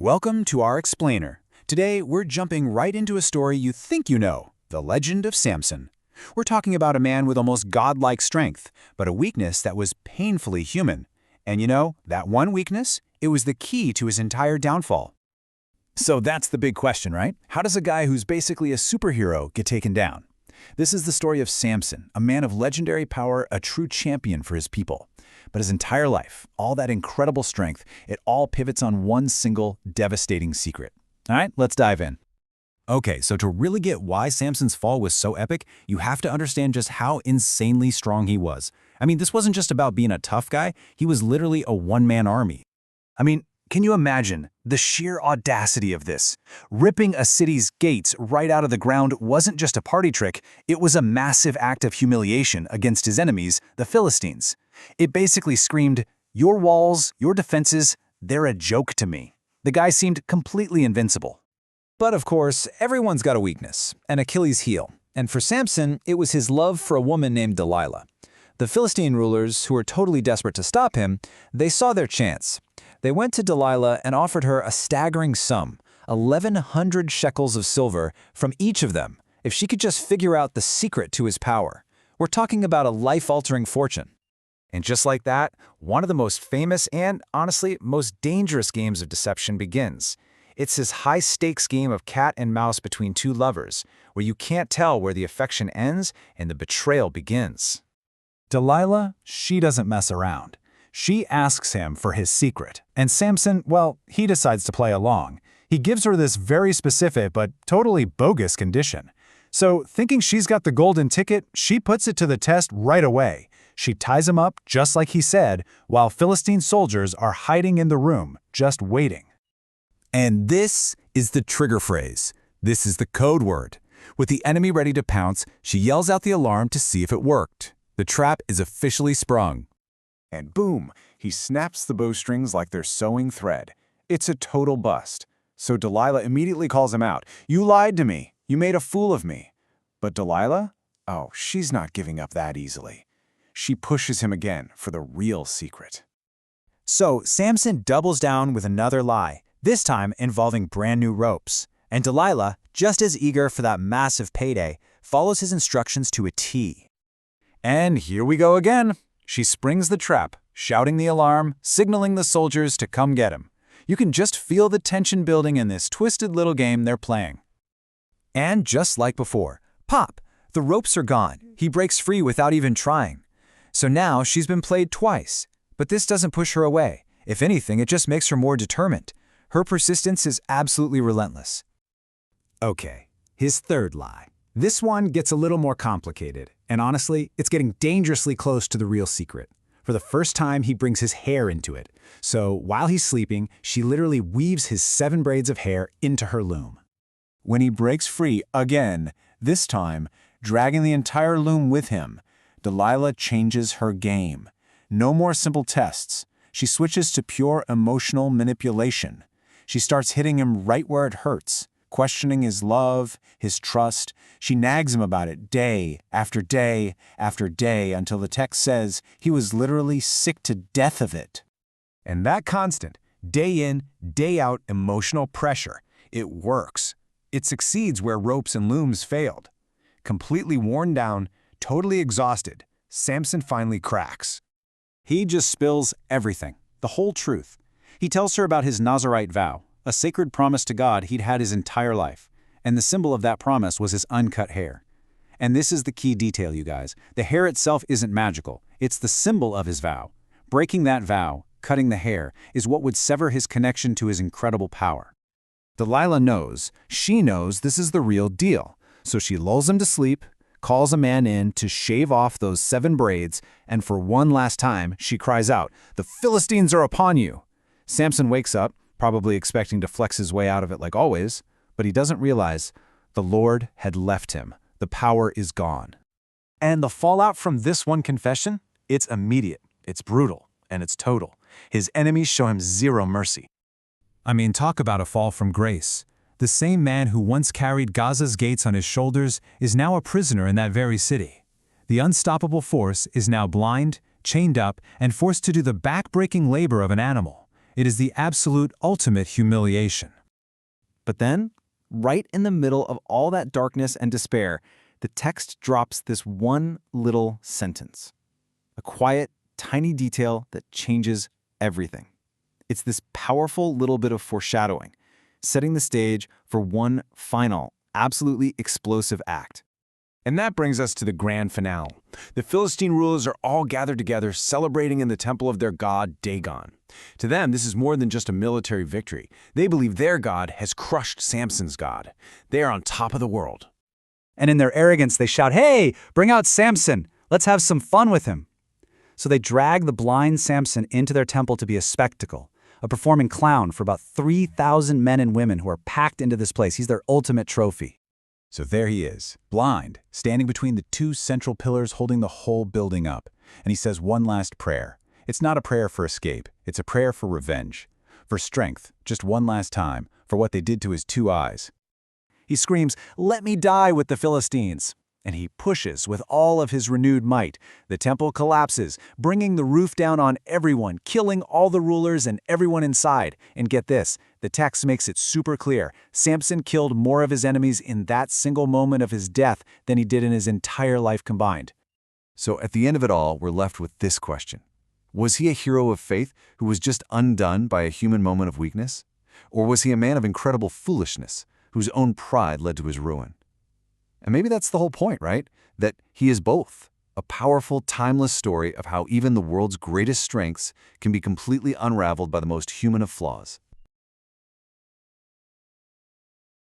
Welcome to our explainer. Today, we're jumping right into a story you think you know, the legend of Samson. We're talking about a man with almost godlike strength, but a weakness that was painfully human. And you know, that one weakness, it was the key to his entire downfall. So that's the big question, right? How does a guy who's basically a superhero get taken down? This is the story of Samson, a man of legendary power, a true champion for his people. But his entire life, all that incredible strength, it all pivots on one single devastating secret. All right, let's dive in. Okay, so to really get why Samson's fall was so epic, you have to understand just how insanely strong he was. I mean, this wasn't just about being a tough guy, he was literally a one-man army. I mean, can you imagine the sheer audacity of this? Ripping a city's gates right out of the ground wasn't just a party trick, it was a massive act of humiliation against his enemies, the Philistines. It basically screamed, "Your walls, your defenses, they're a joke to me." The guy seemed completely invincible. But of course, everyone's got a weakness, an Achilles heel. And for Samson, it was his love for a woman named Delilah. The Philistine rulers, who were totally desperate to stop him, they saw their chance. They went to Delilah and offered her a staggering sum, 1,100 shekels of silver from each of them, if she could just figure out the secret to his power. We're talking about a life-altering fortune. And just like that, one of the most famous and, honestly, most dangerous games of deception begins. It's his high-stakes game of cat and mouse between two lovers, where you can't tell where the affection ends and the betrayal begins. Delilah, she doesn't mess around. She asks him for his secret, and Samson, well, he decides to play along. He gives her this very specific but totally bogus condition. So, thinking she's got the golden ticket, she puts it to the test right away. She ties him up, just like he said, while Philistine soldiers are hiding in the room, just waiting. And this is the trigger phrase. This is the code word. With the enemy ready to pounce, she yells out the alarm to see if it worked. The trap is officially sprung. And boom, he snaps the bowstrings like they're sewing thread. It's a total bust. So Delilah immediately calls him out. "You lied to me. You made a fool of me." But Delilah? Oh, she's not giving up that easily. She pushes him again for the real secret. So Samson doubles down with another lie, this time involving brand new ropes. And Delilah, just as eager for that massive payday, follows his instructions to a T. And here we go again. She springs the trap, shouting the alarm, signaling the soldiers to come get him. You can just feel the tension building in this twisted little game they're playing. And just like before, pop! The ropes are gone. He breaks free without even trying. So now she's been played twice. But this doesn't push her away. If anything, it just makes her more determined. Her persistence is absolutely relentless. Okay, his third lie. This one gets a little more complicated, and honestly, it's getting dangerously close to the real secret. For the first time, he brings his hair into it. So while he's sleeping, she literally weaves his 7 braids of hair into her loom. When he breaks free again, this time, dragging the entire loom with him, Delilah changes her game. No more simple tests. She switches to pure emotional manipulation. She starts hitting him right where it hurts, questioning his love, his trust. She nags him about it day after day after day until the text says he was literally sick to death of it. And that constant, day in, day out emotional pressure, it works. It succeeds where ropes and looms failed. Completely worn down, totally exhausted, Samson finally cracks. He just spills everything, the whole truth. He tells her about his Nazirite vow, a sacred promise to God he'd had his entire life, and the symbol of that promise was his uncut hair. And this is the key detail, you guys. The hair itself isn't magical. It's the symbol of his vow. Breaking that vow, cutting the hair, is what would sever his connection to his incredible power. Delilah knows, she knows this is the real deal, so she lulls him to sleep, calls a man in to shave off those 7 braids, and for one last time, she cries out, "The Philistines are upon you!" Samson wakes up, probably expecting to flex his way out of it like always, but he doesn't realize the Lord had left him. The power is gone. And the fallout from this one confession? It's immediate, it's brutal, and it's total. His enemies show him zero mercy. I mean, talk about a fall from grace. The same man who once carried Gaza's gates on his shoulders is now a prisoner in that very city. The unstoppable force is now blind, chained up, and forced to do the back-breaking labor of an animal. It is the absolute ultimate humiliation. But then, right in the middle of all that darkness and despair, the text drops this one little sentence. A quiet, tiny detail that changes everything. It's this powerful little bit of foreshadowing, setting the stage for one final, absolutely explosive act. And that brings us to the grand finale. The Philistine rulers are all gathered together, celebrating in the temple of their god, Dagon. To them, this is more than just a military victory. They believe their god has crushed Samson's god. They are on top of the world. And in their arrogance, they shout, "Hey, bring out Samson! Let's have some fun with him!" So they drag the blind Samson into their temple to be a spectacle, a performing clown for about 3,000 men and women who are packed into this place. He's their ultimate trophy. So there he is, blind, standing between the two central pillars holding the whole building up. And he says one last prayer. It's not a prayer for escape. It's a prayer for revenge, for strength, just one last time, for what they did to his two eyes. He screams, "Let me die with the Philistines!" And he pushes with all of his renewed might. The temple collapses, bringing the roof down on everyone, killing all the rulers and everyone inside. And get this, the text makes it super clear. Samson killed more of his enemies in that single moment of his death than he did in his entire life combined. So at the end of it all, we're left with this question. Was he a hero of faith who was just undone by a human moment of weakness? Or was he a man of incredible foolishness whose own pride led to his ruin? And maybe that's the whole point, right? That he is both. A powerful, timeless story of how even the world's greatest strengths can be completely unraveled by the most human of flaws.